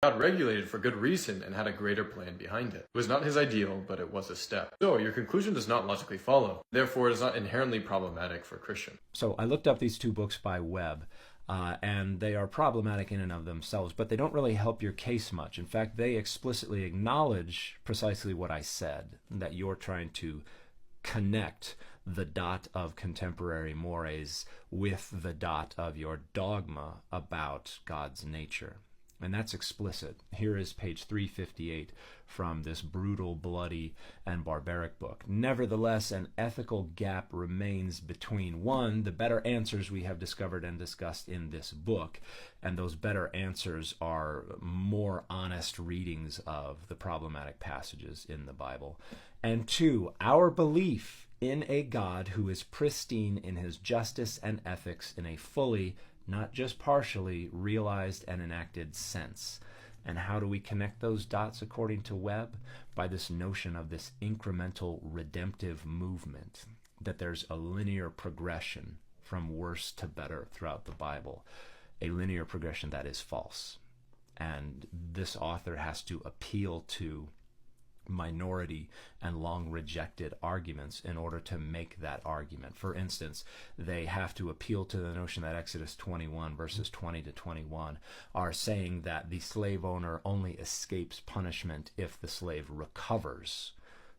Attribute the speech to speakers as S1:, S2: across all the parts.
S1: God regulated for good reason and had a greater plan behind it. It was not his ideal, but it was a step. So your conclusion does not logically follow. Therefore, it is not inherently problematic for a Christian.
S2: So I looked up these two books by Webb, and they are problematic in and of themselves, but they don't really help your case much. In fact, they explicitly acknowledge precisely what I said, that you're trying to connect the dot of contemporary mores with the dot of your dogma about God's nature. And that's explicit. Here is page 358 from this brutal, bloody, and barbaric book. Nevertheless, an ethical gap remains between, one, the better answers we have discovered and discussed in this book, and those better answers are more honest readings of the problematic passages in the Bible, and two, our belief in a God who is pristine in his justice and ethics in a fully, not just partially, realized and enacted sense. And how do we connect those dots according to Webb? By this notion of this incremental redemptive movement, that there's a linear progression from worse to better throughout the Bible, a linear progression that is false. And this author has to appeal to minority and long rejected arguments in order to make that argument. For instance, they have to appeal to the notion that Exodus 21 verses 20 to 21 are saying that the slave owner only escapes punishment if the slave recovers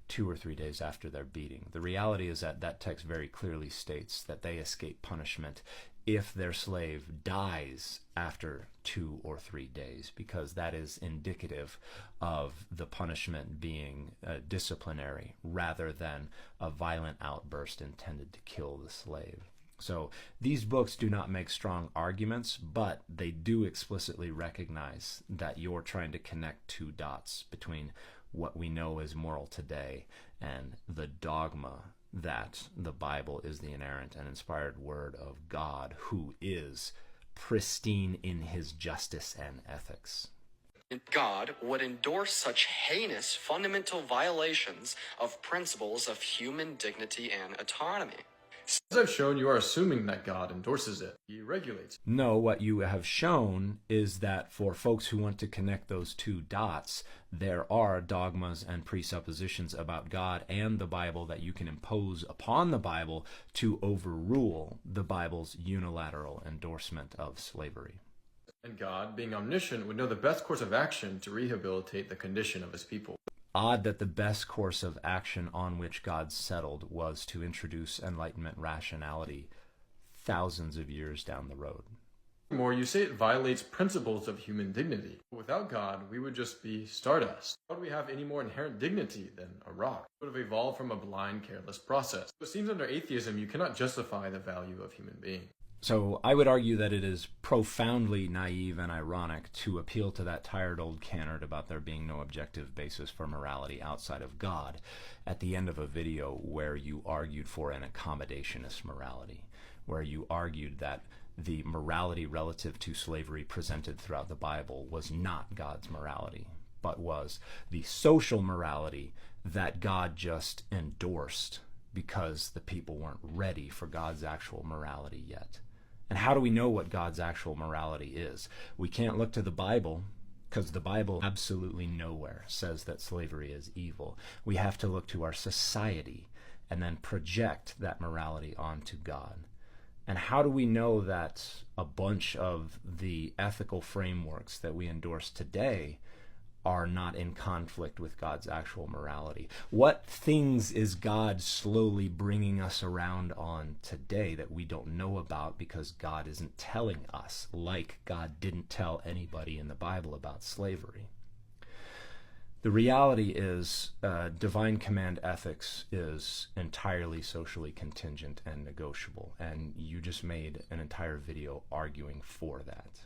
S2: 2 or 3 days after their beating. The reality is that that text very clearly states that they escape punishment if their slave dies after 2 or 3 days, because that is indicative of the punishment being disciplinary rather than a violent outburst intended to kill the slave. So these books do not make strong arguments, but they do explicitly recognize that you're trying to connect two dots between what we know is moral today and the dogma that the Bible is the inerrant and inspired word of God, who is pristine in his justice and ethics.
S3: God would endorse such heinous fundamental violations of principles of human dignity and autonomy.
S1: As I've shown, you are assuming that God endorses it. He regulates.
S2: No, what you have shown is that for folks who want to connect those two dots, there are dogmas and presuppositions about God and the Bible that you can impose upon the Bible to overrule the Bible's unilateral endorsement of slavery.
S1: And God, being omniscient, would know the best course of action to rehabilitate the condition of his people.
S2: Odd that the best course of action on which God settled was to introduce Enlightenment rationality thousands of years down the road.
S1: More, you say it violates principles of human dignity. Without God, we would just be stardust. How would we have any more inherent dignity than a rock? It would have evolved from a blind, careless process. It seems under atheism, you cannot justify the value of human being.
S2: So I would argue that it is profoundly naive and ironic to appeal to that tired old canard about there being no objective basis for morality outside of God at the end of a video where you argued for an accommodationist morality, where you argued that the morality relative to slavery presented throughout the Bible was not God's morality, but was the social morality that God just endorsed because the people weren't ready for God's actual morality yet. And how do we know what God's actual morality is? We can't look to the Bible, because the Bible absolutely nowhere says that slavery is evil. We have to look to our society and then project that morality onto God. And how do we know that a bunch of the ethical frameworks that we endorse today are not in conflict with God's actual morality? What things is God slowly bringing us around on today that we don't know about because God isn't telling us, like God didn't tell anybody in the Bible about slavery? The reality is divine command ethics is entirely socially contingent and negotiable, and you just made an entire video arguing for that.